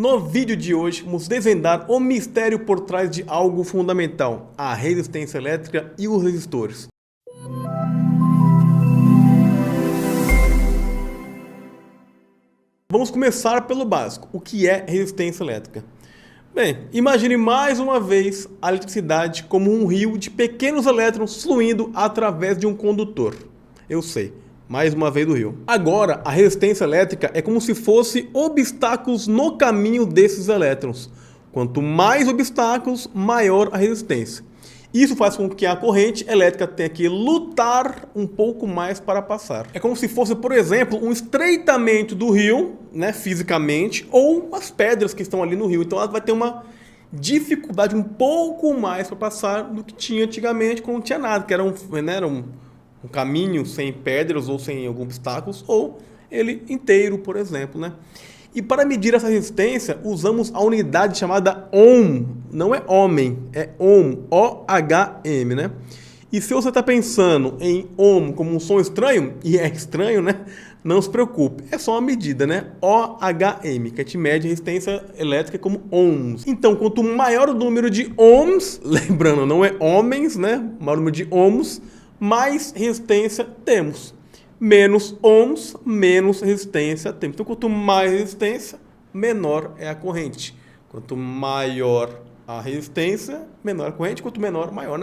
No vídeo de hoje, vamos desvendar o mistério por trás de algo fundamental, a resistência elétrica e os resistores. Vamos começar pelo básico, o que é resistência elétrica? Bem, imagine mais uma vez a eletricidade como um rio de pequenos elétrons fluindo através de um condutor. Eu sei. Mais uma vez do rio. Agora, a resistência elétrica é como se fosse obstáculos no caminho desses elétrons. Quanto mais obstáculos, maior a resistência. Isso faz com que a corrente elétrica tenha que lutar um pouco mais para passar. É como se fosse, por exemplo, um estreitamento do rio, fisicamente, ou as pedras que estão ali no rio. Então ela vai ter uma dificuldade um pouco mais para passar do que tinha antigamente, quando não tinha nada, que era um caminho sem pedras ou sem alguns obstáculos, ou ele inteiro, por exemplo, E para medir essa resistência, usamos a unidade chamada ohm. Não é homem, é ohm, O-H-M, E se você está pensando em ohm como um som estranho, e é estranho, Não se preocupe, é só uma medida, O-H-M, que a gente mede a resistência elétrica como ohms. Então, quanto maior o número de ohms, lembrando, não é homens, maior número de ohms, mais resistência temos. Menos ohms, menos resistência temos. Então, quanto mais resistência, menor é a corrente. Quanto maior a resistência, menor a corrente. Quanto menor, maior,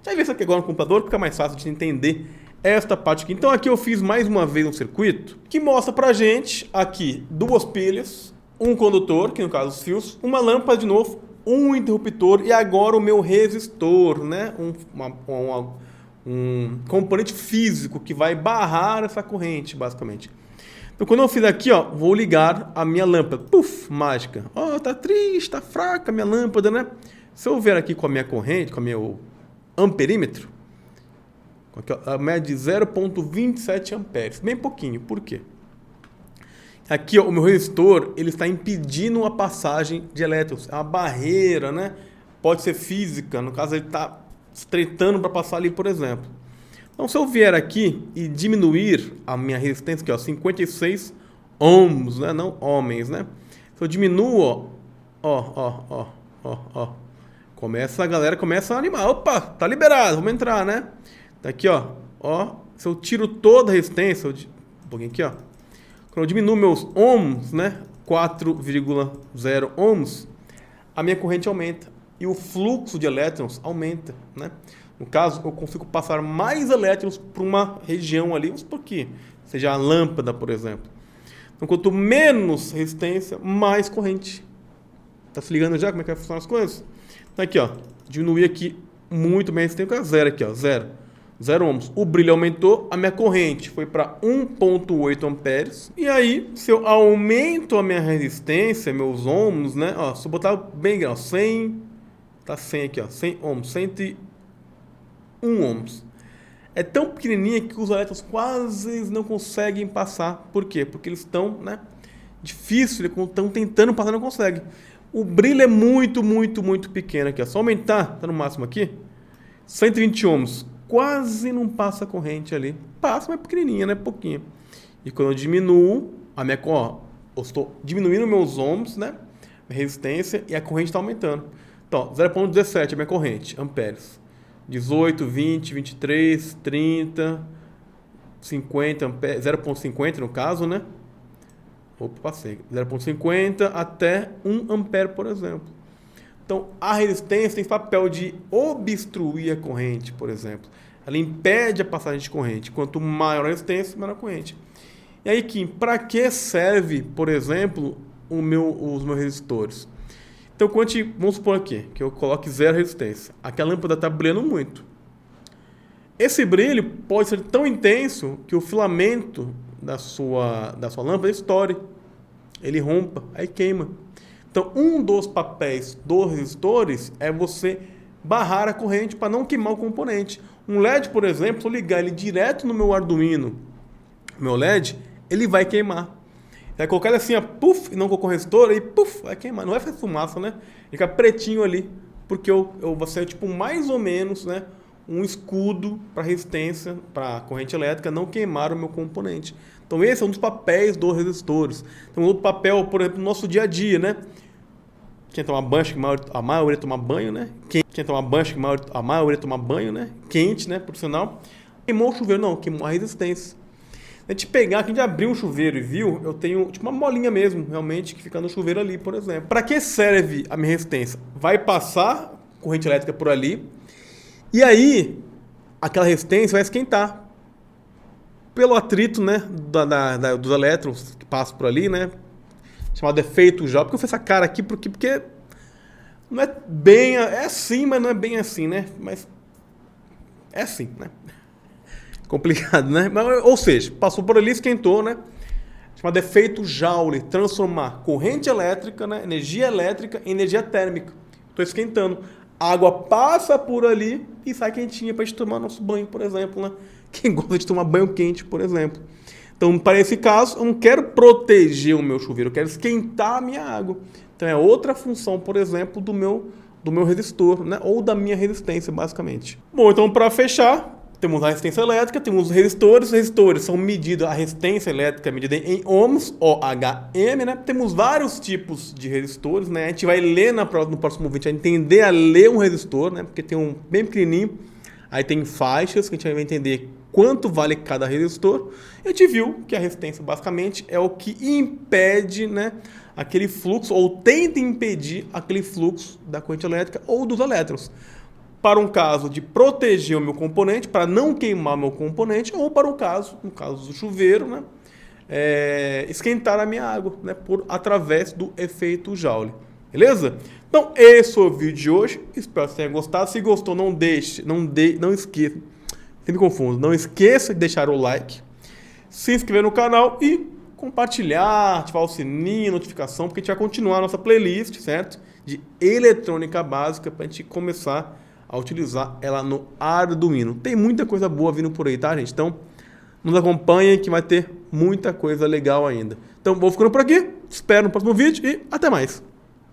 Já vi isso aqui agora no computador, fica mais fácil de entender esta parte aqui. Então, aqui eu fiz mais uma vez um circuito que mostra pra gente aqui duas pilhas, um condutor, que no caso os fios, uma lâmpada de novo, um interruptor e agora o meu resistor, um componente físico que vai barrar essa corrente, basicamente. Então, quando eu fiz aqui, vou ligar a minha lâmpada. Puf, mágica. Tá triste, tá fraca a minha lâmpada, Se eu vier aqui com a minha corrente, com o meu amperímetro, a média de 0,27 amperes, bem pouquinho. Por quê? Aqui, o meu resistor, ele está impedindo a passagem de elétrons. É uma barreira, Pode ser física, no caso ele está estreitando para passar ali, por exemplo. Então, se eu vier aqui e diminuir a minha resistência aqui, 56 ohms, não homens, Se eu diminuo, a galera começa a animar. Opa, tá liberado, vamos entrar, Tá aqui, se eu tiro toda a resistência, um pouquinho aqui, quando eu diminuo meus ohms, 4,0 ohms, a minha corrente aumenta. E o fluxo de elétrons aumenta, No caso, eu consigo passar mais elétrons para uma região ali, por quê? Seja a lâmpada, por exemplo. Então, quanto menos resistência, mais corrente. Tá se ligando já como é que funcionam as coisas? Então, aqui, diminuir aqui muito bem a resistência, zero aqui, zero. 0 ohms. O brilho aumentou, a minha corrente foi para 1,8 amperes. E aí, se eu aumento a minha resistência, meus ohms, se eu botar bem grande, 100... Tá 100 aqui, 100 ohms, 101 ohms. É tão pequenininha que os elétrons quase não conseguem passar. Por quê? Porque eles estão, difícil, eles estão tentando passar e não conseguem. O brilho é muito, muito, muito pequeno aqui, Só aumentar, tá no máximo aqui, 120 ohms. Quase não passa a corrente ali. Passa, mas é pequenininha, pouquinho. E quando eu diminuo, eu estou diminuindo meus ohms, minha resistência, e a corrente está aumentando. Então, 0,17 é minha corrente, amperes. 18, 20, 23, 30, 50 amperes, 0,50 no caso, Opa, passei. 0,50 até 1 ampere, por exemplo. Então, a resistência tem esse papel de obstruir a corrente, por exemplo. Ela impede a passagem de corrente. Quanto maior a resistência, menor a corrente. E aí, Kim, para que serve, por exemplo, os meus resistores? Então, vamos supor aqui que eu coloque zero resistência. Aqui a lâmpada está brilhando muito. Esse brilho pode ser tão intenso que o filamento da sua lâmpada estoure. Ele rompa, aí queima. Então, um dos papéis dos resistores é você barrar a corrente para não queimar o componente. Um LED, por exemplo, se eu ligar ele direto no meu Arduino, meu LED, ele vai queimar. Vai colocar ele assim, puff, e não com o resistor, aí puff, vai queimar. Não vai fazer fumaça, Fica pretinho ali, porque vai ser tipo mais ou menos, um escudo para resistência, para corrente elétrica não queimar o meu componente. Então esse é um dos papéis dos resistores. Tem um outro papel, por exemplo, no nosso dia a dia, né? Quem toma banho, acho que a maioria toma banho, né? Quem toma banho, acho que a maioria toma banho, né? Quente, né? Por sinal. Queimou o chuveiro? Não, queimou a resistência. A gente pegar, a gente abriu um chuveiro e viu, eu tenho tipo uma molinha mesmo, realmente, que fica no chuveiro ali, por exemplo. Para que serve a minha resistência? Vai passar corrente elétrica por ali, e aí aquela resistência vai esquentar pelo atrito, né, dos elétrons que passam por ali, né, chamado efeito Joule. Porque eu fiz essa cara aqui porque não é bem, é assim, mas não é bem assim, né, mas é assim, né. Complicado, né? Mas, ou seja, passou por ali, esquentou, né? Chamado efeito Joule, transformar corrente elétrica, né? Energia elétrica em energia térmica. Estou esquentando. A água passa por ali e sai quentinha para a gente tomar nosso banho, por exemplo, né? Quem gosta de tomar banho quente, por exemplo. Então, para esse caso, eu não quero proteger o meu chuveiro, eu quero esquentar a minha água. Então, é outra função, por exemplo, do meu resistor, né? Ou da minha resistência, basicamente. Bom, então, para fechar, temos a resistência elétrica, temos os resistores. Os resistores são medidos, a resistência elétrica é medida em ohms, OHM, né? Temos vários tipos de resistores, né? A gente vai ler no próximo vídeo, vai entender a ler um resistor, né? Porque tem um bem pequenininho, aí tem faixas que a gente vai entender quanto vale cada resistor. E a gente viu que a resistência, basicamente, é o que impede, né, aquele fluxo, ou tenta impedir aquele fluxo da corrente elétrica ou dos elétrons. Para um caso de proteger o meu componente, para não queimar meu componente, ou para no caso do chuveiro, né, esquentar a minha água, né, através do efeito Joule. Beleza? Então, esse foi o vídeo de hoje. Espero que você tenha gostado. Se gostou, não esqueça. Sempre me confundo. Não esqueça de deixar o like, se inscrever no canal e compartilhar, ativar o sininho, notificação, porque a gente vai continuar a nossa playlist, certo? De eletrônica básica, para a gente começar a utilizar ela no Arduino. Tem muita coisa boa vindo por aí, tá, gente? Então, nos acompanhem que vai ter muita coisa legal ainda. Então, vou ficando por aqui. Espero no próximo vídeo e até mais.